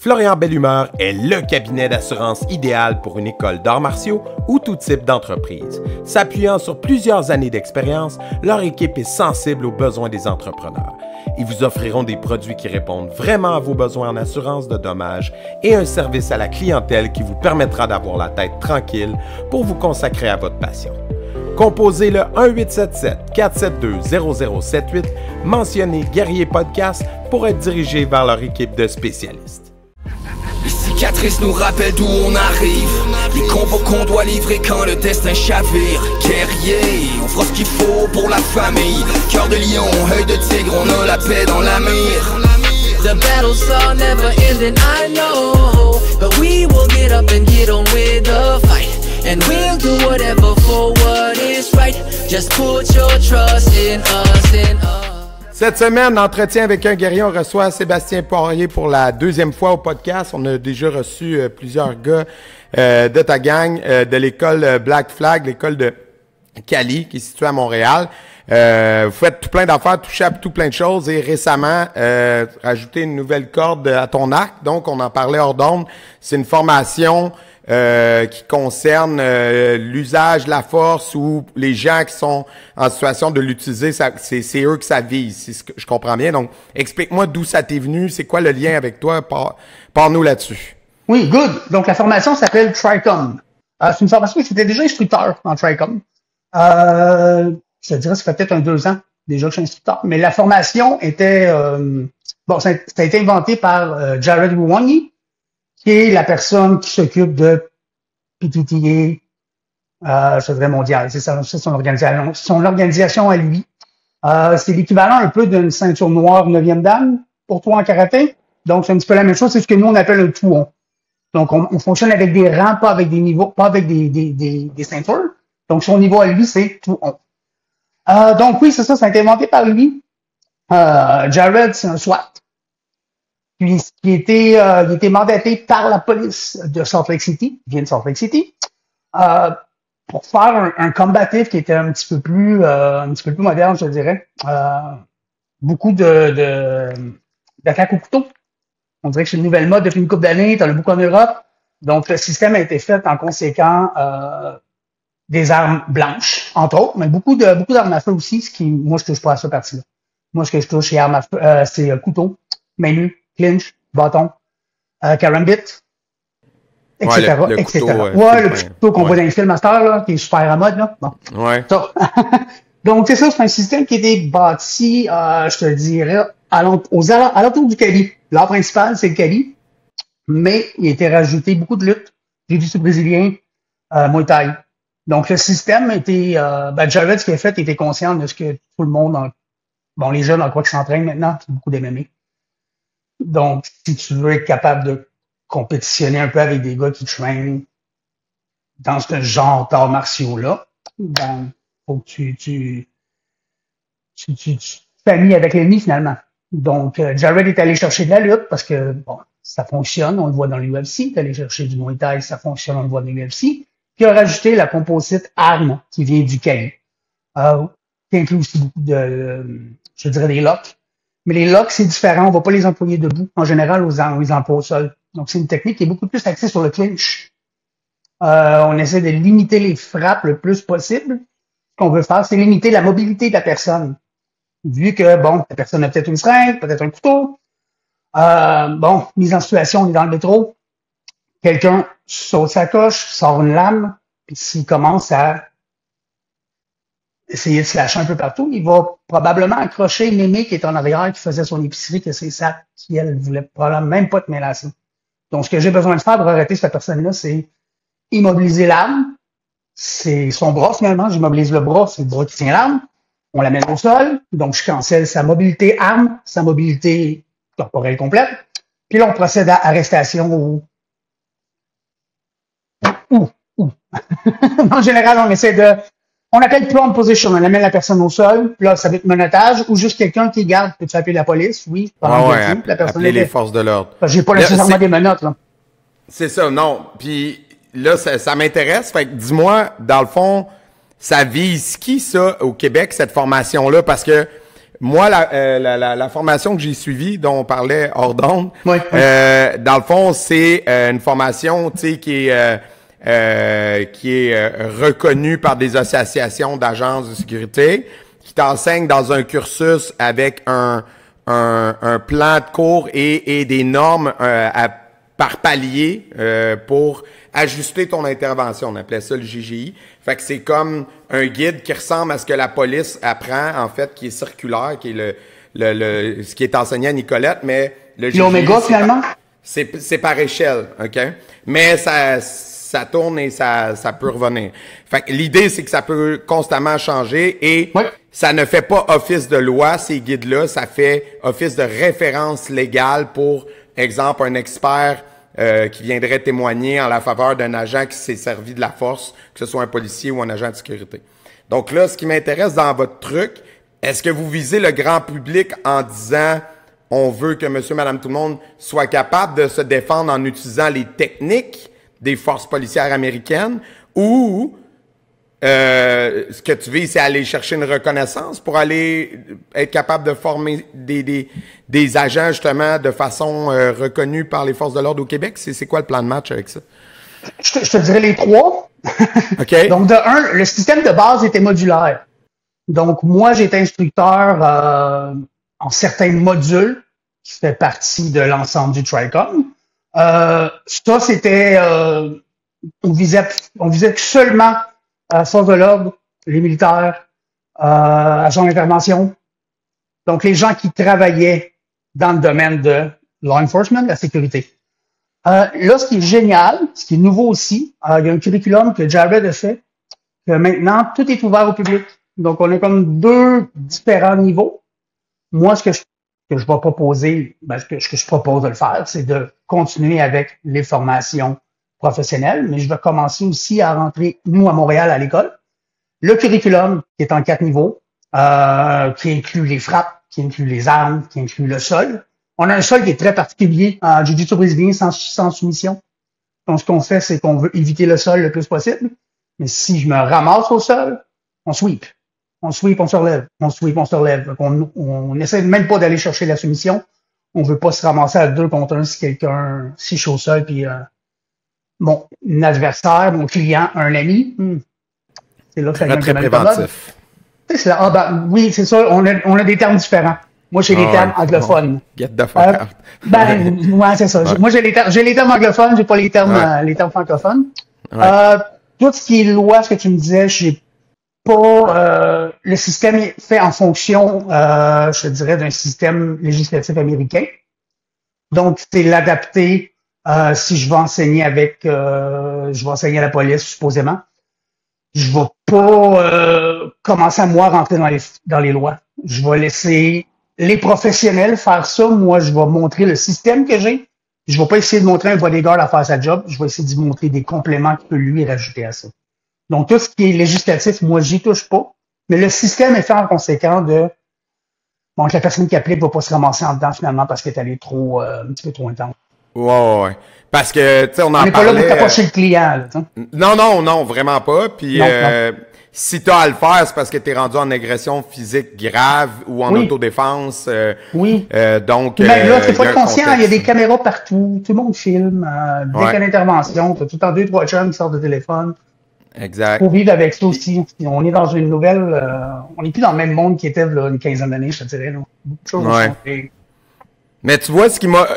Florian Bellumeur est le cabinet d'assurance idéal pour une école d'arts martiaux ou tout type d'entreprise. S'appuyant sur plusieurs années d'expérience, leur équipe est sensible aux besoins des entrepreneurs. Ils vous offriront des produits qui répondent vraiment à vos besoins en assurance de dommages et un service à la clientèle qui vous permettra d'avoir la tête tranquille pour vous consacrer à votre passion. Composez le 1-877-472-0078, mentionnez Guerrier Podcast pour être dirigé vers leur équipe de spécialistes. Les cicatrices nous rappellent d'où on arrive, les combats qu'on doit livrer quand le destin chavire. Guerrier, on fera ce qu'il faut pour la famille. Cœur de lion, œil de tigre, on a la paix dans la mire. The battles are never ending, I know, but we will get up and get on with the fight. And we'll do whatever for what is right. Just put your trust in us, in us. Cette semaine, entretien avec un guerrier, on reçoit Sébastien Poirier pour la deuxième fois au podcast. On a déjà reçu plusieurs gars de ta gang, de l'école Black Flag, l'école de Cali, qui est située à Montréal. Vous faites tout plein d'affaires, touchez à tout plein de choses et récemment, rajouté une nouvelle corde à ton arc. Donc, on en parlait hors d'onde. C'est une formation qui concerne l'usage de la force ou les gens qui sont en situation de l'utiliser, c'est eux que ça vise, c'est ce que je comprends bien. Donc, explique-moi d'où ça t'est venu, c'est quoi le lien avec toi, parle-nous là-dessus. Oui, good. Donc, la formation s'appelle TRICOM. C'est une formation que j'étais déjà instructeur en TRICOM. Je te dirais, ça fait peut-être 2 ans déjà que je suis instructeur, mais la formation était, ça a été inventé par Jared Ruwangi, qui est la personne qui s'occupe de PTTA, je dirais mondial. C'est son organisation à lui. C'est l'équivalent un peu d'une ceinture noire 9e dan pour toi en karaté. Donc, c'est un petit peu la même chose. C'est ce que nous, on appelle un Tuon. Donc, on fonctionne avec des rangs, pas avec des niveaux, pas avec des ceintures. Donc, son niveau à lui, c'est Tuon. Donc, oui, c'est ça. Ça a été inventé par lui. Jared, c'est un SWAT. Puis, il était mandaté par la police de Salt Lake City, il vient de Salt Lake City, pour faire un combatif qui était un petit peu plus moderne, je dirais. Beaucoup d'attaques au couteau. On dirait que c'est une nouvelle mode depuis une couple d'années, t'en as beaucoup en Europe. Donc, le système a été fait en conséquent, des armes blanches, entre autres, mais beaucoup d'armes à feu aussi, moi, je touche pas à ça partie-là. Moi, ce que je touche, c'est armes à feu, c'est couteau, main nue, clinch, bâton, karambit, etc., le etc. couteau, Le petit couteau qu'on voit dans les films à cette heure, là, qui est super à mode, là. Bon. Ouais. Ça. Donc, c'est ça, c'est un système qui a été bâti, je te dirais, alentour du Cali. L'art principal, c'est le Cali, mais il a été rajouté beaucoup de luttes, jiu-jitsu brésilien, Muay Thai. Donc, le système était, Jared, ce qu'il a fait, était conscient de ce que tout le monde, les jeunes, en quoi qu'ils s'entraînent maintenant, c'est beaucoup d'MMA. Donc, si tu veux être capable de compétitionner un peu avec des gars qui traînent dans ce genre d'arts martiaux-là, faut que tu t'amies avec l'ennemi, finalement. Donc, Jared est allé chercher de la lutte parce que, ça fonctionne, on le voit dans l'UFC. Il est allé chercher du Muay Thai, ça fonctionne, on le voit dans l'UFC. Puis, il a rajouté la composite arme qui vient du Cali. Qui inclut aussi beaucoup je dirais des locks. Mais les locks, c'est différent. On va pas les employer debout. En général, on les emploie au sol. Donc, c'est une technique qui est beaucoup plus axée sur le clinch. On essaie de limiter les frappes le plus possible. Ce qu'on veut faire, c'est limiter la mobilité de la personne. Vu que, la personne a peut-être une seringue, peut-être un couteau. Mise en situation, on est dans le métro. Quelqu'un saute sa coche, sort une lame, puis s'il commence à essayer de se lâcher un peu partout, il va probablement accrocher Mémé qui est en arrière, qui faisait son épicerie, que c'est ça, qui elle voulait probablement même pas te mélasser. Donc, ce que j'ai besoin de faire pour arrêter cette personne-là, c'est immobiliser l'arme. C'est son bras, finalement. J'immobilise le bras, c'est le bras qui tient l'arme. On la met au sol. Donc, je cancelle sa mobilité arme, sa mobilité corporelle complète. Puis là, on procède à arrestation ou en général, on appelle prone position. On amène la personne au sol. Puis là, ça va être menottage ou juste quelqu'un qui garde. Peux-tu appeler la police? Oui. La personne appeler les forces de l'ordre. J'ai pas nécessairement des menottes, là. C'est ça, non. Puis là, ça m'intéresse. Fait que dis-moi, dans le fond, ça vise qui, ça, au Québec, cette formation-là? Parce que Moi, la formation que j'ai suivie, dont on parlait hors d'onde, Oui. dans le fond, c'est une formation, tu sais, qui est reconnue par des associations d'agences de sécurité, qui t'enseigne dans un cursus avec un plan de cours et des normes par palier pour ajuster ton intervention. On appelait ça le GGI. Fait que c'est comme un guide qui ressemble à ce que la police apprend, en fait, qui est circulaire, qui est ce qui est enseigné à Nicolette, mais le GGI... L'Oméga, finalement? C'est par échelle, OK? Mais ça tourne et ça peut revenir. Fait que l'idée, c'est que ça peut constamment changer et ça ne fait pas office de loi, ces guides-là. Ça fait office de référence légale pour, exemple, un expert qui viendrait témoigner en la faveur d'un agent qui s'est servi de la force, que ce soit un policier ou un agent de sécurité. Donc là, ce qui m'intéresse dans votre truc, est-ce que vous visez le grand public en disant on veut que monsieur, madame, tout le monde soit capable de se défendre en utilisant les techniques des forces policières américaines ou ce que tu veux, c'est aller chercher une reconnaissance pour aller être capable de former des agents, justement, de façon reconnue par les forces de l'ordre au Québec? C'est quoi le plan de match avec ça? Je te dirais les trois. OK. Donc, de un, le système de base était modulaire. Donc, moi, j'étais instructeur en certains modules qui fait partie de l'ensemble du TRICOM. Ça, c'était... on visait seulement forces de l'ordre, les militaires, agents d'intervention. Donc, les gens qui travaillaient dans le domaine de law enforcement, la sécurité. Là, ce qui est génial, ce qui est nouveau aussi, il y a un curriculum que Jared a fait, que maintenant, tout est ouvert au public. Donc, on a comme deux différents niveaux. Moi, ce que je vais proposer, ce que je propose de le faire, c'est de continuer avec les formations professionnelles, mais je vais commencer aussi à rentrer, nous, à Montréal, à l'école. Le curriculum, qui est en 4 niveaux, qui inclut les frappes, qui inclut les armes, qui inclut le sol. On a un sol qui est très particulier en jiu-jitsu brésilien sans soumission. Donc, ce qu'on fait, c'est qu'on veut éviter le sol le plus possible. Mais si je me ramasse au sol, on sweep. On sweep, on se relève. On sweep, on se relève. On essaie même pas d'aller chercher la soumission. On veut pas se ramasser à 2 contre 1 si quelqu'un fiche au sol, puis mon adversaire, mon client, un ami. C'est là que ça devient très préventif. C'est là, oui, c'est ça. On a des termes différents. Moi, j'ai les termes anglophones. Bon. Get the fuck out. Ouais, c'est ça. Ouais. Moi, j'ai les termes anglophones, j'ai pas les termes francophones. Ouais. Tout ce qui est loi, ce que tu me disais, j'ai pas, le système est fait en fonction, je te dirais, d'un système législatif américain. Donc, c'est l'adapter, si je vais enseigner je vais enseigner à la police, supposément. Je vais pas, commencer à moi rentrer dans les lois. Je vais laisser les professionnels faire ça. Moi, je vais montrer le système que j'ai. Je vais pas essayer de montrer un bodyguard à faire sa job. Je vais essayer de montrer des compléments qu'il peut lui rajouter à ça. Donc, tout ce qui est législatif, moi, j'y touche pas. Mais le système est fait en conséquent que la personne qui applique va pas se ramasser en dedans, finalement, parce qu'elle est allée un petit peu trop intense. Ouais. Parce que, tu sais, on n'est pas là pour taper chez le client, là, Non, vraiment pas. Puis, si t'as à le faire, c'est parce que t'es rendu en agression physique grave ou en autodéfense. Oui. Donc, mais là, faut pas être conscient, il y a des caméras partout, tout le monde filme, dès qu'il y a une intervention, t'as tout le temps 2-3 chums qui sortent de téléphone. Exact. Faut vivre avec ça aussi. On est dans une nouvelle, on n'est plus dans le même monde qu'il était là, une quinzaine d'années, je te dirais. Là. Beaucoup de choses ont changé. Mais tu vois,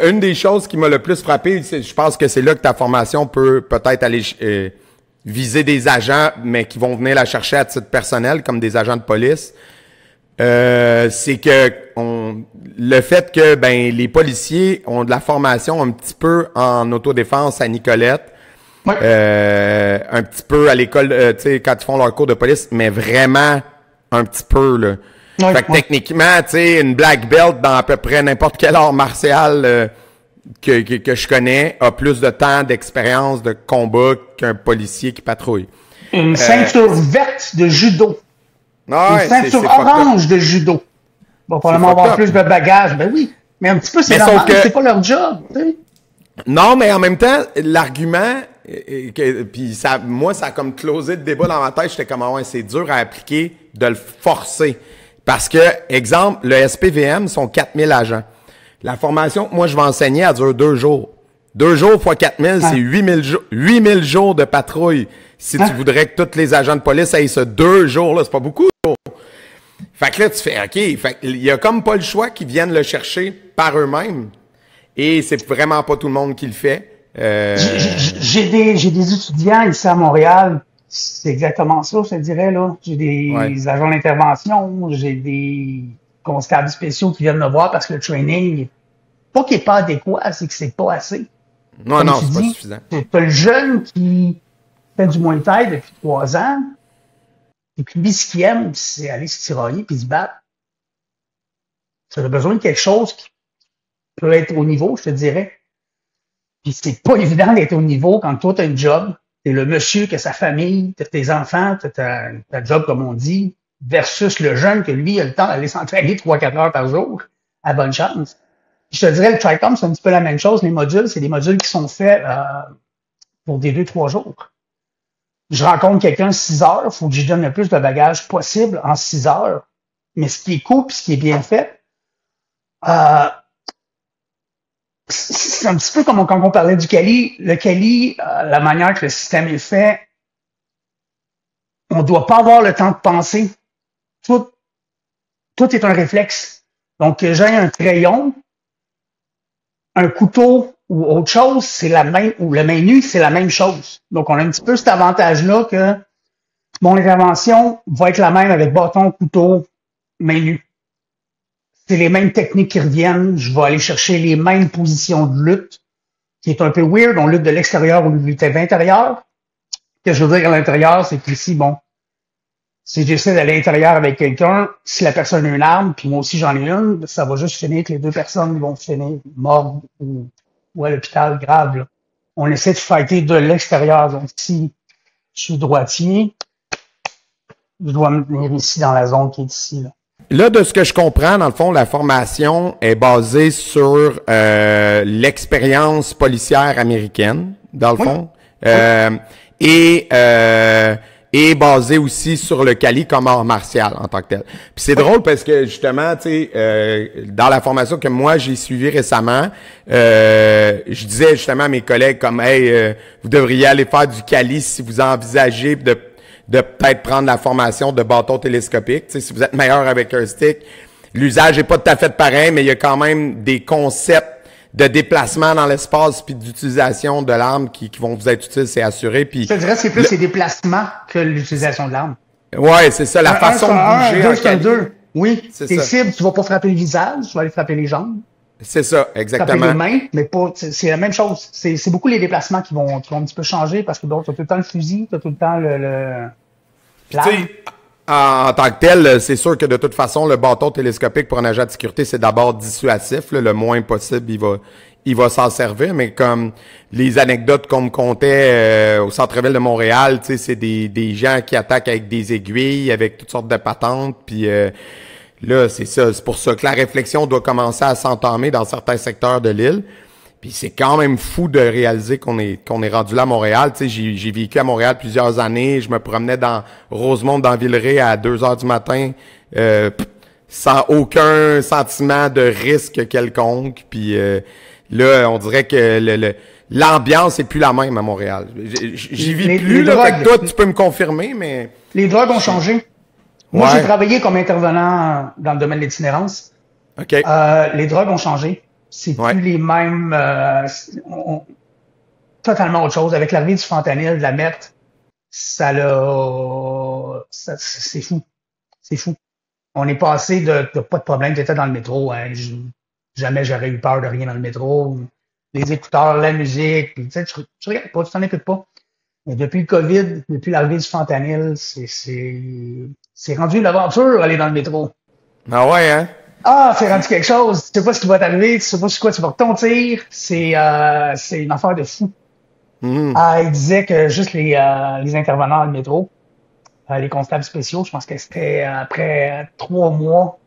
une des choses qui m'a le plus frappé, je pense que c'est là que ta formation peut peut-être aller viser des agents, mais qui vont venir la chercher à titre personnel, comme des agents de police. C'est que le fait que les policiers ont de la formation un petit peu en autodéfense à Nicolette, un petit peu à l'école, tu sais, quand ils font leur cours de police, mais vraiment un petit peu là. Fait que techniquement, tu sais, une black belt dans à peu près n'importe quel art martial que je connais a plus de temps d'expérience de combat qu'un policier qui patrouille. Une ceinture verte de judo. Une ceinture orange de judo. Va probablement avoir plus de bagages. Ben oui. Mais un petit peu, c'est normal. C'est pas leur job, tu sais. Non, mais en même temps, l'argument, puis moi, ça a comme closé le débat dans ma tête. J'étais comme, c'est dur à appliquer de le forcer. Parce que, exemple, le SPVM sont 4000 agents. La formation que moi, je vais enseigner, elle dure 2 jours. 2 jours fois 4000, c'est 8000 jours de patrouille. Si tu voudrais que tous les agents de police aient ce 2 jours-là, c'est pas beaucoup. Fait que là, tu fais, OK, fait il y a comme pas le choix qu'ils viennent le chercher par eux-mêmes. Et c'est vraiment pas tout le monde qui le fait. J'ai des étudiants ici à Montréal. C'est exactement ça, je te dirais, là. J'ai des agents d'intervention, j'ai des constables spéciaux qui viennent me voir parce que le training, pas qu'il n'est pas adéquat, c'est que c'est pas assez. Non, c'est pas suffisant. T'as le jeune qui fait du Muay Thai depuis 3 ans, et puis lui, ce qu'il aime, c'est aller se tirailler puis se battre. Ça a besoin de quelque chose qui peut être au niveau, je te dirais. Puis c'est pas évident d'être au niveau quand toi, t'as une job. T'es le monsieur qui a sa famille, t'as tes enfants, t'as ta job, comme on dit, versus le jeune que lui a le temps d'aller s'entraîner 3-4 heures par jour. À bonne chance. Je te dirais, le TRICOM, c'est un petit peu la même chose. Les modules, c'est des modules qui sont faits pour des 2-3 jours. Je rencontre quelqu'un 6 heures, il faut que je donne le plus de bagages possible en 6 heures. Mais ce qui est cool, puis ce qui est bien fait, c'est un petit peu comme quand on parlait du Kali. Le Kali, la manière que le système est fait, on ne doit pas avoir le temps de penser. Tout est un réflexe. Donc, que j'ai un crayon, un couteau ou autre chose, c'est la même, ou le main nue, c'est la même chose. Donc, on a un petit peu cet avantage-là que mon intervention va être la même avec bâton, couteau, main nue. C'est les mêmes techniques qui reviennent. Je vais aller chercher les mêmes positions de lutte, qui est un peu weird. On lutte de l'extérieur au lieu de lutter de l'intérieur. Ce que je veux dire à l'intérieur, c'est qu'ici, bon, si j'essaie d'aller à l'intérieur avec quelqu'un, si la personne a une arme, puis moi aussi j'en ai une, ça va juste finir que les 2 personnes vont finir mortes ou à l'hôpital grave. Là. On essaie de fighter de l'extérieur. Donc si je suis droitier, je dois me tenir ici dans la zone qui est ici. Là, de ce que je comprends, dans le fond, la formation est basée sur l'expérience policière américaine, dans le fond. Et basé aussi sur le Kali comme art martial en tant que tel. Puis c'est drôle parce que justement, tu sais, dans la formation que moi j'ai suivie récemment, je disais justement à mes collègues comme hey, vous devriez aller faire du Kali si vous envisagez de peut-être prendre la formation de bâton télescopique. Tu sais, si vous êtes meilleur avec un stick, l'usage est pas tout à fait pareil, mais il y a quand même des concepts de déplacement dans l'espace puis d'utilisation de l'arme qui vont vous être utiles, c'est assuré. Puis je te dirais c'est plus les déplacements que l'utilisation de l'arme. Ouais, c'est ça, la façon de bouger. 2 c'est un 2. Oui, c'est tes ça. cibles, tu vas pas frapper le visage, tu vas aller frapper les jambes. C'est ça, exactement. Frapper les mains, mais pas. C'est la même chose. C'est beaucoup les déplacements qui vont un petit peu changer parce que bon, tu as tout le temps le fusil, tu as tout le temps l'arme. En tant que tel, c'est sûr que de toute façon, le bâton télescopique pour un agent de sécurité, c'est d'abord dissuasif. Là, le moins possible, il va s'en servir. Mais comme les anecdotes qu'on me contait au centre-ville de Montréal, tu sais, c'est des gens qui attaquent avec des aiguilles, avec toutes sortes de patentes. Puis là, c'est ça. C'est pour ça que la réflexion doit commencer à s'entamer dans certains secteurs de l'île. Puis c'est quand même fou de réaliser qu'on est rendu là à Montréal. Tu sais, j'ai vécu à Montréal plusieurs années. Je me promenais dans Rosemont, dans Villeray à 2 heures du matin, sans aucun sentiment de risque quelconque. Puis là, on dirait que l'ambiance est plus la même à Montréal. J'y vis plus. Là, fait que toi, tu peux me confirmer, mais les drogues ont changé. Moi, j'ai travaillé comme intervenant dans le domaine de l'itinérance. OK. Les drogues ont changé. C'est plus les mêmes... totalement autre chose. Avec l'arrivée du fentanyl, de la meth, c'est fou. C'est fou. On est passé de pas de problème, t'étais dans le métro. Hein, jamais j'aurais eu peur de rien dans le métro. Les écouteurs, la musique, tu sais, tu regardes pas, tu t'en écoutes pas. Mais depuis le COVID, depuis l'arrivée du fentanyl, c'est rendu une aventure aller dans le métro. Ah ouais, hein? Ah, c'est rendu quelque chose. Tu sais pas ce qui va t'arriver, tu sais pas sur quoi tu vas retomber. C'est une affaire de fou. Il disait que juste les intervenants dans le métro, les constables spéciaux, je pense que c'était après 3 mois,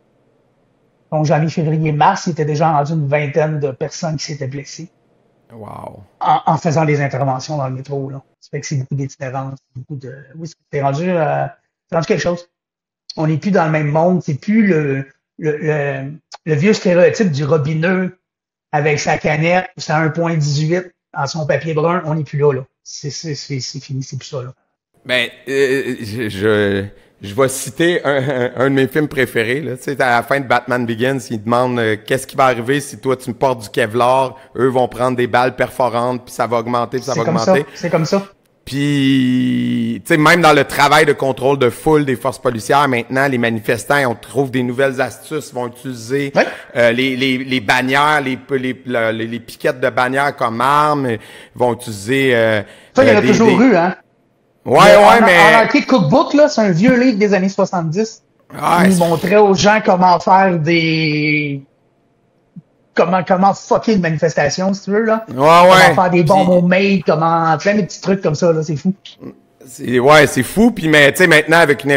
donc janvier, février, mars, il était déjà rendu une 20aine de personnes qui s'étaient blessées. Wow. En faisant des interventions dans le métro, là. Ça fait que c'est beaucoup d'itinérance, beaucoup de... Oui, c'est rendu quelque chose. On n'est plus dans le même monde. C'est plus le vieux stéréotype du robineux avec sa canette, sa 1.18 en son papier brun. On n'est plus là. C'est fini, c'est plus ça, là. Ben, je vais citer un de mes films préférés, là. Tu sais, à la fin de Batman Begins, ils demandent qu'est-ce qui va arriver si toi tu me portes du Kevlar, eux vont prendre des balles perforantes, puis ça va augmenter, puis ça va augmenter. C'est comme ça. Puis, tu sais, même dans le travail de contrôle de foule des forces policières, maintenant, les manifestants, on trouve des nouvelles astuces, ils vont utiliser les bannières, les piquettes de bannières comme armes, ils vont utiliser... ça, il y en a toujours eu, hein? Ouais, mais... En anglais, Cookbook, là, c'est un vieux livre des années 70. Il montrait aux gens comment faire comment fucker une manifestation, si tu veux, là. Comment faire des bombes homemade, plein de petits trucs comme ça, là, c'est fou. C'est fou. Puis, mais, tu sais, maintenant, avec une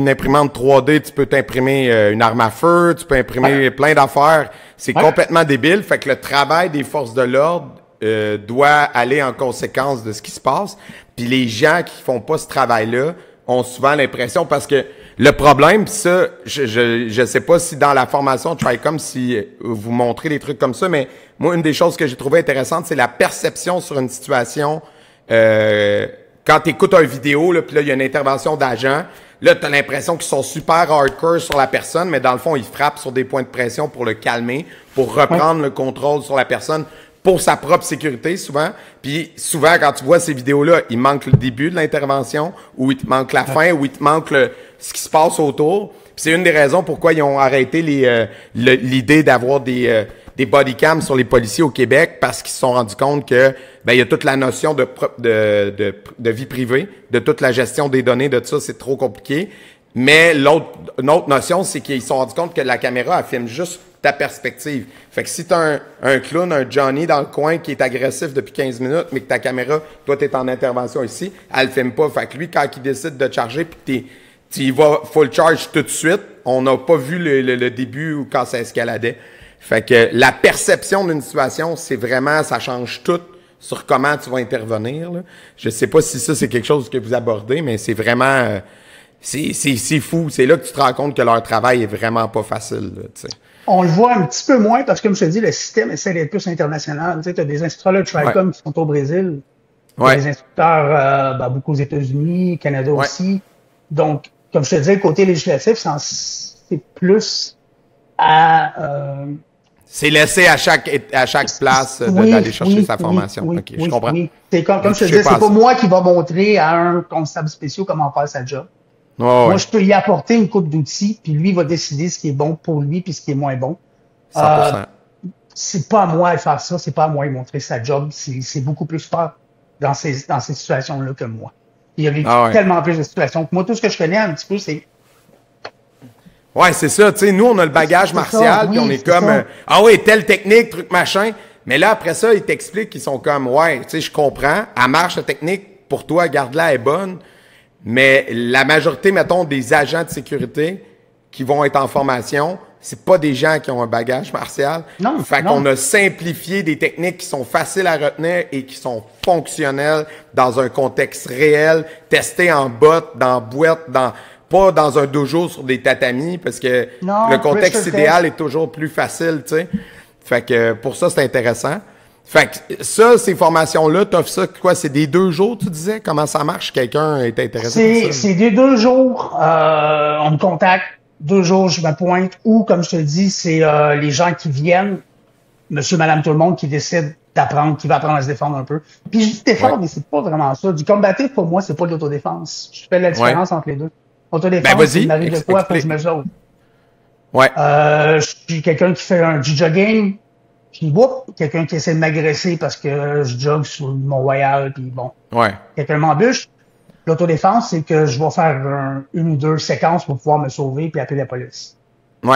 imprimante 3D, tu peux t'imprimer une arme à feu, tu peux imprimer plein d'affaires. C'est complètement débile. Fait que le travail des forces de l'ordre doit aller en conséquence de ce qui se passe. Puis les gens qui font pas ce travail-là ont souvent l'impression, parce que le problème, pis ça, je sais pas si dans la formation Tricom, si vous montrez des trucs comme ça, mais moi, une des choses que j'ai trouvé intéressante, c'est la perception sur une situation. Quand tu écoutes une vidéo, là, puis là, il y a une intervention d'agent, là, tu as l'impression qu'ils sont super hardcore sur la personne, mais dans le fond, ils frappent sur des points de pression pour le calmer, pour reprendre le contrôle sur la personne, pour sa propre sécurité, souvent. Puis souvent, quand tu vois ces vidéos-là, il manque le début de l'intervention, ou il te manque la fin, ou il te manque ce qui se passe autour. Puis c'est une des raisons pourquoi ils ont arrêté l'idée d'avoir des bodycams sur les policiers au Québec, parce qu'ils se sont rendus compte que il y a toute la notion de vie privée, de toute la gestion des données, de tout ça, c'est trop compliqué. Mais une autre notion, c'est qu'ils se sont rendus compte que la caméra, elle filme juste ta perspective. Fait que si t'as un clown, un Johnny dans le coin qui est agressif depuis 15 minutes, mais que ta caméra, toi, t'es en intervention ici, elle le filme pas. Fait que lui, quand il décide de charger, puis tu y vas full charge tout de suite, on n'a pas vu le début ou quand ça escaladait. Fait que la perception d'une situation, c'est vraiment, ça change tout sur comment tu vas intervenir, là. Je sais pas si ça, c'est quelque chose que vous abordez, mais c'est vraiment... c'est fou. C'est là que tu te rends compte que leur travail est vraiment pas facile, là, tu sais. On le voit un petit peu moins parce que, comme je te dis, le système essaie d'être plus international. Tu sais, tu as des instructeurs de Tricom qui sont au Brésil. Des instructeurs beaucoup aux États-Unis, Canada aussi. Donc, comme je te disais, le côté législatif, c'est plus à... c'est laissé à chaque place d'aller chercher sa formation. OK, je comprends. C'est comme je te disais, c'est pas moi qui va montrer à un constable spécial comment faire sa job. Moi, je peux y apporter une coupe d'outils, puis lui va décider ce qui est bon pour lui puis ce qui est moins bon. 100%. C'est pas à moi de faire ça, c'est pas à moi de montrer sa job. C'est beaucoup plus fort dans ces situations-là que moi. Il y a vécu tellement plus de situations que moi. Tout ce que je connais un petit peu, c'est... Ouais, c'est ça. Tu sais, nous, on a le bagage martial, puis on est comme... telle technique, truc machin. Mais là, après ça, ils t'expliquent qu'ils sont comme... Ouais, tu sais, je comprends. Elle marche, la technique. Pour toi, garde-la, elle est bonne. Mais la majorité, mettons, des agents de sécurité qui vont être en formation, c'est pas des gens qui ont un bagage martial. Non. Fait qu'on a simplifié des techniques qui sont faciles à retenir et qui sont fonctionnelles dans un contexte réel, testées en botte, dans boîte, pas dans un dojo sur des tatamis, parce que le contexte idéal est toujours plus facile, tu sais. Fait que pour ça, c'est intéressant. Fait que ça, ces formations-là, t'offres ça, quoi, c'est des 2 jours, tu disais? Comment ça marche? Quelqu'un est intéressé par ça? C'est des 2 jours, on me contacte, 2 jours, je me pointe, ou, comme je te dis, c'est les gens qui viennent, monsieur, madame, tout le monde, qui décide d'apprendre, qui va apprendre à se défendre un peu. Puis je dis défendre, mais c'est pas vraiment ça. Du combatif, pour moi, c'est pas de l'autodéfense. Je fais la différence entre les deux. Autodéfense, s'il m'arrive de quoi, faut que je me sauve. Je suis quelqu'un qui fait du jogging. Puis, quelqu'un qui essaie de m'agresser parce que je jogue sur le Mont-Royal, puis bon. Quelqu'un m'embûche. L'autodéfense, c'est que je vais faire une ou 2 séquences pour pouvoir me sauver puis appeler la police.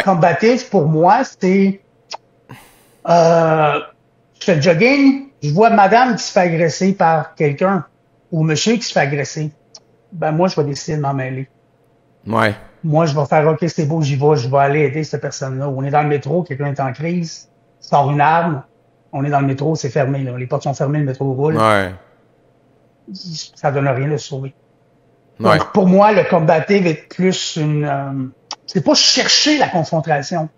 Combatif, pour moi, c'est... je fais le jogging, je vois madame qui se fait agresser par quelqu'un, ou monsieur qui se fait agresser. Ben, moi, je vais décider de m'en mêler. Moi, je vais faire, OK, c'est beau, j'y vais, je vais aller aider cette personne-là. On est dans le métro, quelqu'un est en crise, sort une arme, on est dans le métro, c'est fermé, là. Les portes sont fermées, le métro roule. Ça donne rien de se sauver. Ouais. Donc, pour moi, le combative est plus c'est pas chercher la confrontation.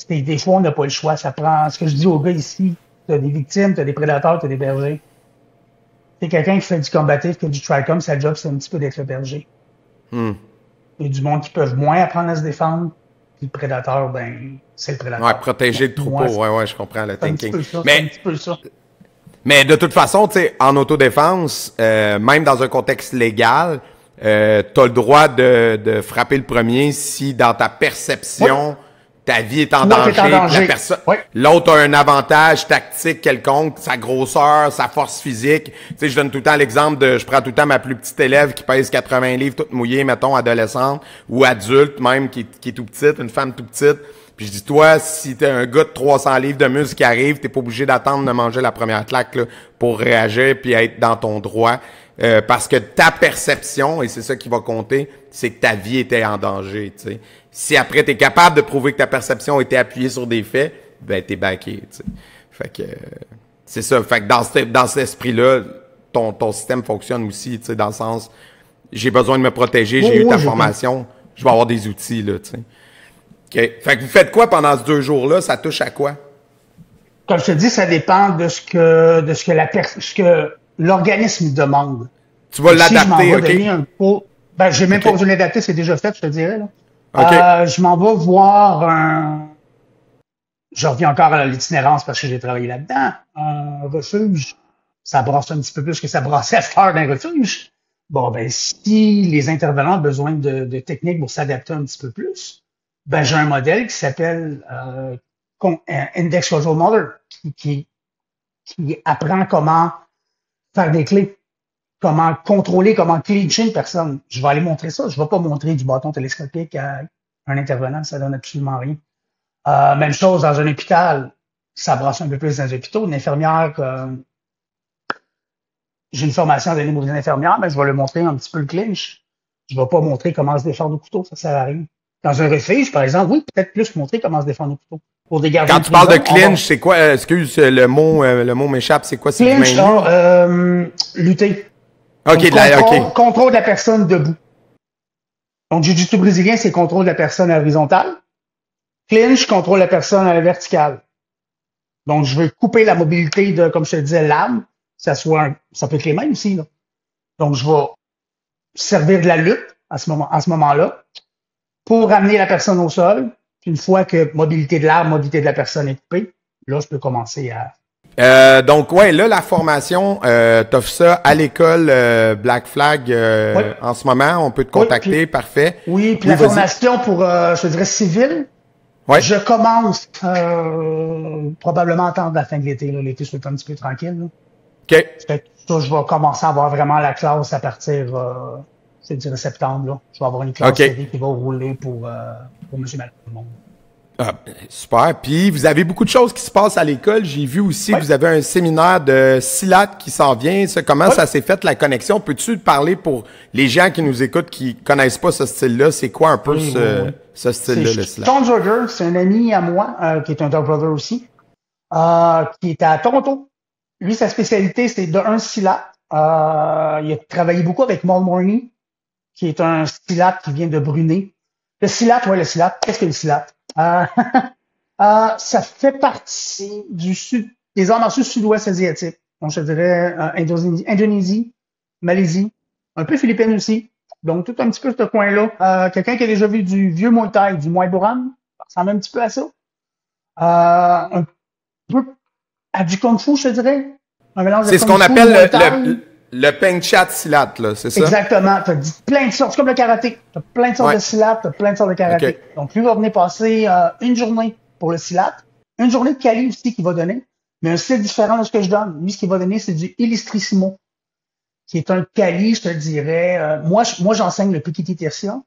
Des fois, on n'a pas le choix. Ça prend, ce que je dis aux gars ici, t'as des victimes, t'as des prédateurs, t'as des bergers. C'est quelqu'un qui fait du combatif, qui fait du tricom, sa job, c'est un petit peu d'être le berger. Il y a du monde qui peuvent moins apprendre à se défendre. Puis le prédateur, ben, c'est le prédateur. Ouais, protéger le troupeau. Moi, Ouais, je comprends le c'est un thinking. petit peu ça, Mais, c'est un petit peu ça. mais de toute façon, tu sais, en autodéfense, même dans un contexte légal, t'as le droit de frapper le premier si dans ta perception, ta vie est en Toi, t'es danger. en danger. Oui. L'autre a un avantage tactique quelconque, sa grosseur, sa force physique. Tu sais, je donne tout le temps l'exemple je prends tout le temps ma plus petite élève qui pèse 80 livres, toute mouillée, mettons, adolescente, ou adulte même, qui est tout petite, une femme tout petite. Puis je dis, toi, si t'es un gars de 300 livres de muscle qui arrive, t'es pas obligé d'attendre de manger la première claque, là, pour réagir puis être dans ton droit. Parce que ta perception, et c'est ça qui va compter, c'est que ta vie était en danger, tu sais. Si après t'es capable de prouver que ta perception était appuyée sur des faits, ben t'es backé, tu sais. Fait que c'est ça. Fait que dans cet esprit-là, ton système fonctionne aussi, tu sais, dans le sens, j'ai besoin de me protéger, j'ai eu ta formation, je vais avoir des outils, là, tu sais. OK. Fait que vous faites quoi pendant ces 2 jours-là? Ça touche à quoi? Comme je te dis, ça dépend de ce que l'organisme demande. Tu vas Si l'adapter, je m'en OK? vais donner un cours, ben, j'ai même pas besoin de l'adapter, c'est déjà fait, je te dirais, là. OK. Je m'en vais voir je reviens encore à l'itinérance parce que j'ai travaillé là-dedans. Un refuge, ça brasse un petit peu plus que ça brassait à faire d'un refuge. Bon, ben, si les intervenants ont besoin de techniques pour s'adapter un petit peu plus, ben, j'ai un modèle qui s'appelle Index Causal Model, qui apprend comment faire des clés, comment contrôler, comment clincher une personne. Je vais aller montrer ça. Je vais pas montrer du bâton télescopique à un intervenant, ça donne absolument rien. Même chose dans un hôpital, ça brasse un peu plus dans les hôpitaux. Une infirmière, j'ai une formation à donner pour une infirmière, mais je vais lui montrer un petit peu le clinch. Je vais pas montrer comment se défendre au couteau, ça sert à rien. Dans un refuge, par exemple, oui, peut-être plus montrer comment se défendre au couteau. Pour des gardiens Quand tu parles de clinch, c'est quoi? Excuse, le mot m'échappe, c'est quoi? C'est du clinch, main nue? Lutter. OK, Donc, contrôle de la personne debout. Donc, jiu-jitsu brésilien, c'est contrôle de la personne à l'horizontale. Clinch, contrôle la personne à la verticale. Donc, je veux couper la mobilité de, comme je te disais, l'arme. Ça peut être les mains aussi, là. Donc, je vais servir de la lutte à ce moment-là pour ramener la personne au sol. Puis une fois que mobilité de l'arme, mobilité de la personne est coupée, là, je peux commencer à... Donc, ouais, là, la formation, t'offres ça à l'école Black Flag Oui. en ce moment. On peut te contacter, puis- parfait. Oui, puis Oui, la vas-y. formation pour, je dirais, civile, Ouais. je commence probablement attendre la fin de l'été. Là. L'été, c'est un petit peu tranquille. Là. OK. Fait que ça, je vais commencer à avoir vraiment la classe à partir, je dirais, septembre. Là. Je vais avoir une classe OK. série qui va rouler pour Monsieur Malade tout le monde. Ah, super. Puis, vous avez beaucoup de choses qui se passent à l'école. J'ai vu aussi que vous avez un séminaire de Silat qui s'en vient. Ça, comment ça s'est fait, la connexion? Peux-tu parler pour les gens qui nous écoutent, qui connaissent pas ce style-là? C'est quoi un peu ce style-là, le Silat? Sean Jorger, c'est un ami à moi, qui est un Dark Brother aussi, qui est à Toronto. Lui, sa spécialité, c'est de un Silat. Il a travaillé beaucoup avec Maul Morney, qui est un Silat qui vient de Brunei. Le Silat, qu'est-ce que le Silat? Ça fait partie des arts martiaux sud-ouest asiatiques. Donc, je dirais Indonésie, Malaisie, un peu Philippines aussi. Donc, tout un petit peu ce coin-là. Quelqu'un qui a déjà vu du vieux Muay Thai, du Muay Boran, ça ressemble un petit peu à ça. Un peu à du Kung Fu, je dirais. Un mélange de C'est ce Kung qu'on Fu, appelle Muay Thai. le Peng Chat Silat, là, c'est ça? Exactement. T'as dit plein de sortes. C'est comme le karaté. T'as plein de sortes Ouais. de silat, t'as plein de sortes de karaté. Ok. Donc, lui va venir passer une journée pour le silat, une journée de Kali aussi qu'il va donner, mais un style différent de ce que je donne. Lui, ce qu'il va donner, c'est du Illustrissimo, qui est un Kali, je te dirais. Moi, j'enseigne le Pikiti Tertia,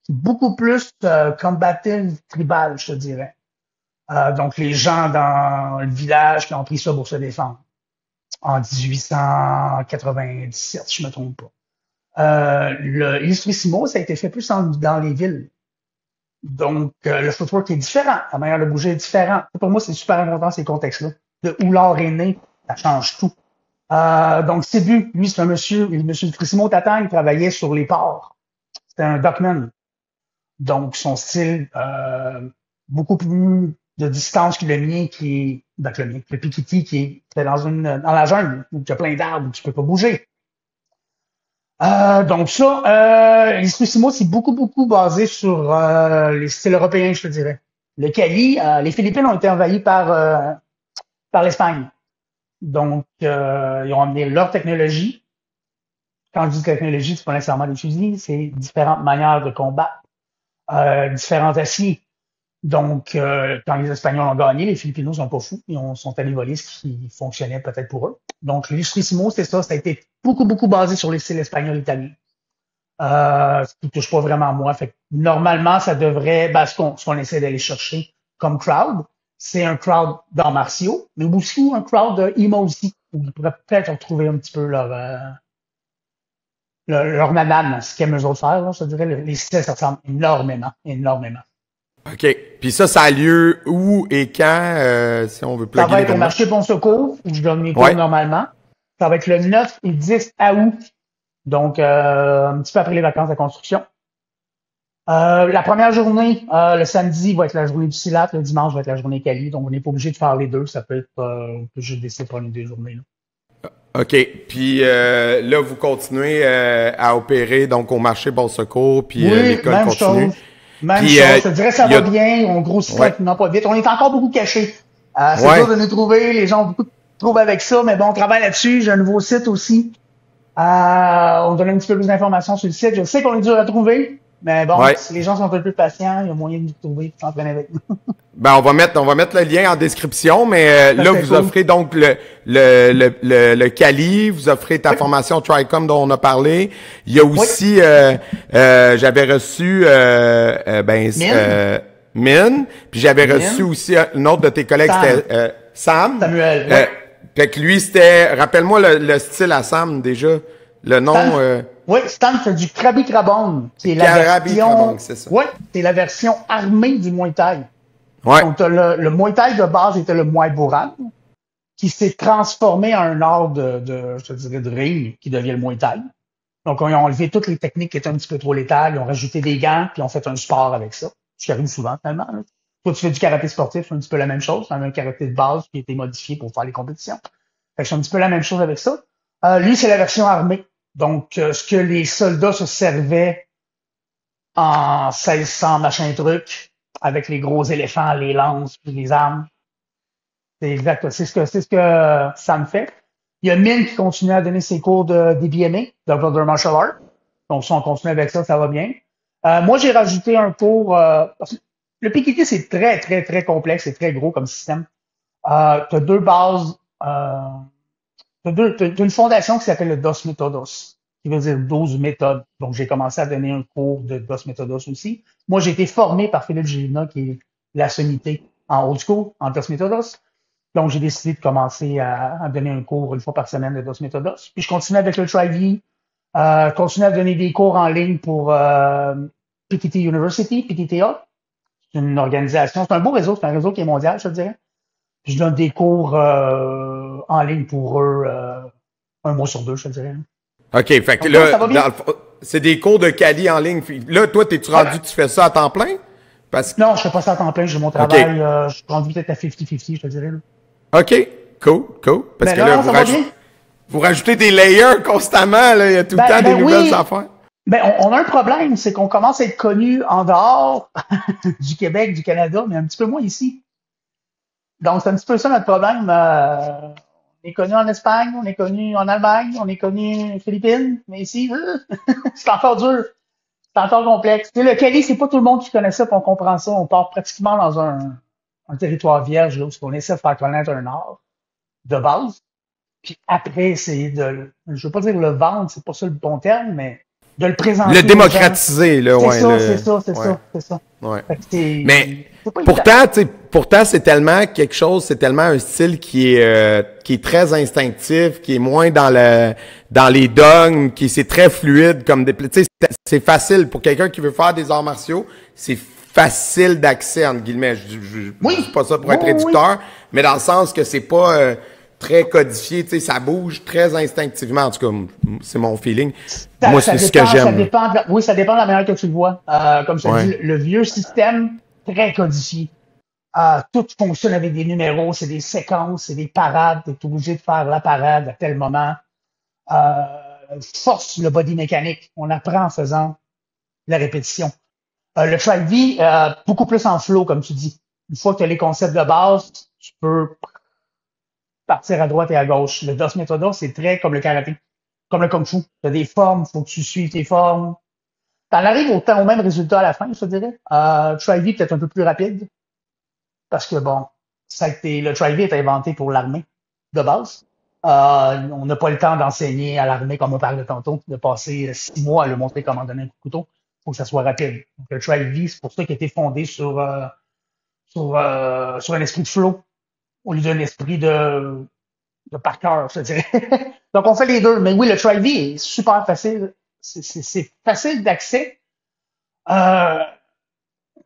qui est beaucoup plus combatif tribal, je te dirais. Donc, les gens dans le village qui ont pris ça pour se défendre. En 1897, si je me trompe pas. Le Illustrissimo, ça a été fait plus dans les villes. Donc, le footwork est différent. La manière de bouger est différente. Pour moi, c'est super important, ces contextes-là. De où l'art est né, ça change tout. Donc, Cebu, lui, c'est un monsieur Frissimo Tatan, il travaillait sur les ports. C'était un dockman. Donc, son style, beaucoup plus de distance que le mien, qui est, donc le Pikiti, qui est dans la jungle, où il y a plein d'arbres, où tu peux pas bouger. Donc ça, les Frissimo, c'est beaucoup basé sur les styles européens, je te dirais. Le Cali, les Philippines ont été envahies par l'Espagne. Donc, ils ont amené leur technologie. Quand je dis technologie, c'est pas nécessairement des fusils, c'est différentes manières de combattre, différents aciers. Donc, quand les Espagnols ont gagné, les Philippinos sont pas fous. Ils sont allés voler ce qui fonctionnait peut-être pour eux. Donc, l'Illustrissimo, c'est ça. Ça a été beaucoup basé sur les styles espagnols-italiens. Ce qui touche pas vraiment à moi. Fait que, normalement, ça devrait, ce qu'on essaie d'aller chercher comme crowd, c'est un crowd d'arts martiaux, mais aussi un crowd de emo aussi, où ils pourraient peut-être retrouver un petit peu leur nanane, ce qu'ils aiment eux autres faire, là, je dirais. Les styles, ça ressemble énormément. OK. Puis ça a lieu où et quand, si on veut plugger ça va être au l'événement? marché Bon Secours, où je donne mes cours normalement. Ça va être le 9 et 10 août. Donc, un petit peu après les vacances de construction. La première journée, le samedi, va être la journée du Silat. Le dimanche va être la journée Cali. Donc, on n'est pas obligé de faire les deux. Ça peut être, on peut juste décider de prendre les 2 journées, là. OK. Puis là, vous continuez à opérer donc au marché Bon Secours, puis l'école continue. Chose. Même chose. Je te dirais, ça va bien. On grossit tranquillement pas vite. On est encore beaucoup cachés. C'est dur de nous trouver. Les gens ont beaucoup de troubles avec ça. Mais bon, on travaille là-dessus. J'ai un nouveau site aussi. On donne un petit peu plus d'informations sur le site. Je sais qu'on est dur à trouver. Mais bon, si les gens sont un peu plus patients, il y a moyen de nous trouver et de s'entraîner avec nous. Ben, on va mettre le lien en description, mais là, vous offrez donc le Cali, vous offrez ta formation Tricom dont on a parlé. Il y a aussi, j'avais reçu, Mine, puis j'avais reçu aussi un autre de tes collègues, c'était Sam. Samuel. Fait que lui, c'était, rappelle-moi le style à Sam déjà, le nom. Oui, Stan fait du Krabi Krabong, qui est la version. C'est ça. Oui, c'est la version armée du Muay Thai. Ouais. Donc, le Muay Thai de base était le Muay Boran, qui s'est transformé en un art je te dirais, de ring, qui devient le Muay Thai. Donc, ils ont enlevé toutes les techniques qui étaient un petit peu trop létales, ils ont rajouté des gants, puis ils ont fait un sport avec ça. Ce qui arrive souvent, finalement. Là. Toi, tu fais du karaté sportif, c'est un petit peu la même chose. C'est un karaté de base qui a été modifié pour faire les compétitions. Fait que c'est un petit peu la même chose avec ça. Lui, c'est la version armée. Donc, ce que les soldats se servaient en 1600 machin truc, avec les gros éléphants, les lances, puis les armes. C'est exact. C'est ce que ça me fait. Il y a Mine qui continue à donner ses cours de DBMA, de Martial Art. Donc, si on continue avec ça, ça va bien. Moi, j'ai rajouté un cours, le PKT, c'est très complexe, c'est très gros comme système. T'as 2 bases, t'as une fondation qui s'appelle le Dos Metodos, qui veut dire 12 méthodes. Donc, j'ai commencé à donner un cours de Dos Metodos aussi. Moi, j'ai été formé par Philippe Gélina, qui est la sommité en old school, en Dos Metodos. Donc, j'ai décidé de commencer à donner un cours 1 fois par semaine de Dos Metodos. Puis, je continue avec le Tri-V, continue à donner des cours en ligne pour PTT University, PTTA. C'est une organisation, c'est un beau réseau, c'est un réseau qui est mondial, je te dirais. Puis, je donne des cours en ligne pour eux 1 mois sur 2, je te dirais. OK, fait que là, c'est des cours de Cali en ligne. Là, toi, t'es-tu rendu, tu fais ça à temps plein? Non, je fais pas ça à temps plein, j'ai mon travail, je suis rendu peut-être à 50-50, je te dirais. Là. OK, cool. Parce que là, vous rajoutez des layers constamment, là, il y a tout le temps des nouvelles affaires. On a un problème, c'est qu'on commence à être connu en dehors du Québec, du Canada, mais un petit peu moins ici. Donc, c'est un petit peu ça notre problème. On est connu en Espagne, on est connu en Allemagne, on est connu aux Philippines, mais ici, c'est encore dur. C'est encore complexe. Tu sais, le Cali, c'est pas tout le monde qui connaît ça, puis on comprend ça. On part pratiquement dans un territoire vierge, là, où on essaie de faire connaître un art de base. Puis après, essayer je veux pas dire le vendre, c'est pas ça le bon terme, mais de le présenter. Le démocratiser, là, c'est ça. Ouais. Mais pourtant, c'est tellement quelque chose, c'est tellement un style qui est très instinctif, qui est moins dans les dogmes, c'est très fluide comme c'est facile pour quelqu'un qui veut faire des arts martiaux, c'est facile d'accès entre guillemets. Je dis pas ça pour être réducteur, mais dans le sens que c'est pas très codifié, tu sais, ça bouge très instinctivement. En tout cas, c'est mon feeling. Ça, Moi, ça c'est ce dépend, que j'aime. ça dépend oui, ça dépend de la manière que tu le vois. Comme je te dis, le vieux système, très codifié. Tout fonctionne avec des numéros, c'est des séquences, c'est des parades. Tu es obligé de faire la parade à tel moment. Force le body mécanique. On apprend en faisant la répétition. Le Tri-V, beaucoup plus en flow, comme tu dis. Une fois que tu as les concepts de base, tu peux partir à droite et à gauche. Le DOS Methodos, c'est très comme le karaté, comme le kung-fu. Tu as des formes, il faut que tu suives tes formes. T'en arrives au même résultat à la fin, je te dirais. Tri-V peut-être un peu plus rapide. Parce que bon, le Tri-V est inventé pour l'armée de base. On n'a pas le temps d'enseigner à l'armée, comme on parlait tantôt, de passer 6 mois à leur montrer comment donner un coup de couteau. Il faut que ça soit rapide. Donc, le Tri-V, c'est pour ça qu'il a été fondé sur un esprit de flow au lieu d'un esprit de par cœur, je dirais. Donc, on fait les deux. Mais oui, le Tri-V est super facile. C'est facile d'accès. On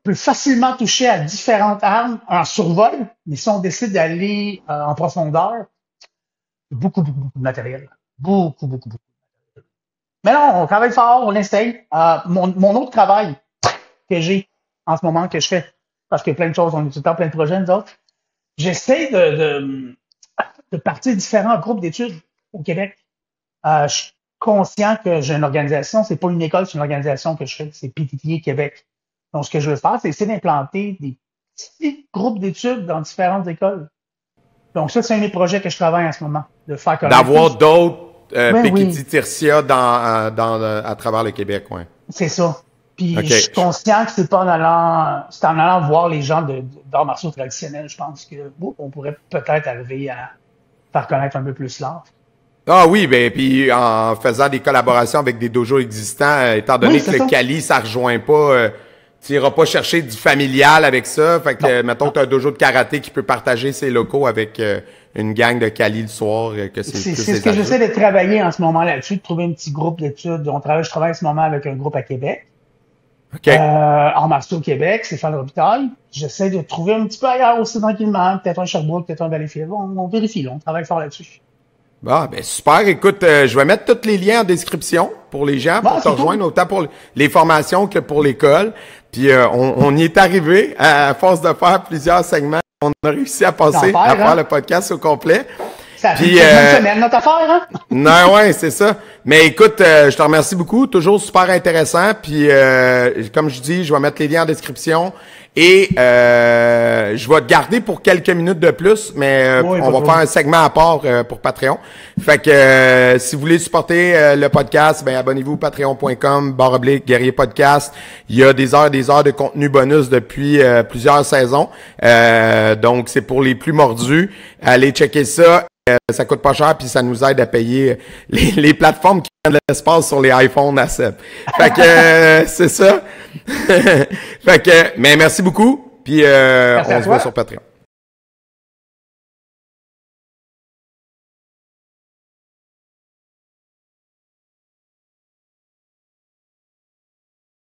peut facilement toucher à différentes armes en survol, mais si on décide d'aller en profondeur, beaucoup de matériel. Beaucoup. Mais non, on travaille fort, on essaye. Mon autre travail que j'ai en ce moment, que je fais, parce que plein de choses, on est tout le temps plein de projets, nous autres, j'essaie de partir différents groupes d'études au Québec. Je suis conscient que j'ai une organisation, c'est pas une école, c'est une organisation que je fais, c'est PTTA Québec. Donc, ce que je veux faire, c'est essayer d'implanter des petits groupes d'études dans différentes écoles. Donc, ça, c'est un des projets que je travaille en ce moment, de faire connaître. D'avoir d'autres oui. Tertia à travers le Québec, ouais. C'est ça. Puis, Okay. je suis conscient que c'est en allant voir les gens d'arts martiaux traditionnels, je pense que on pourrait peut-être arriver à faire connaître un peu plus l'art. Ah oui, ben puis en faisant des collaborations avec des dojos existants, étant donné que le Cali, ça rejoint pas, tu iras pas chercher du familial avec ça. Fait que, mettons, tu as un dojo de karaté qui peut partager ses locaux avec une gang de Cali le soir. C'est ce que j'essaie de travailler en ce moment là-dessus, de trouver un petit groupe d'études. Je travaille en ce moment avec un groupe à Québec. Okay. En martiaux au Québec, c'est faire l'hôpital. J'essaie de trouver un petit peu ailleurs aussi tranquillement, peut-être un Sherbrooke, peut-être un Valleyfield. On vérifie, là, on travaille fort là-dessus. Ah, ben super. Écoute, je vais mettre tous les liens en description pour les gens, pour te rejoindre, autant pour les formations que pour l'école. Puis on y est arrivé à force de faire plusieurs segments. On a réussi à passer à faire le podcast au complet. Ça a fait une semaine notre affaire, hein? Non, ouais, c'est ça. Mais écoute, je te remercie beaucoup. Toujours super intéressant. Puis comme je dis, je vais mettre les liens en description. Et je vais te garder pour quelques minutes de plus, mais on va faire un segment à part pour Patreon. Fait que si vous voulez supporter le podcast, ben abonnez-vous patreon.com/guerrier podcast. Il y a des heures de contenu bonus depuis plusieurs saisons. Donc c'est pour les plus mordus. Allez checker ça. Ça coûte pas cher puis ça nous aide à payer les plateformes qui prennent de l'espace sur les iPhones à Seb. Fait que c'est ça. Fait que mais merci beaucoup puis on se voit sur Patreon.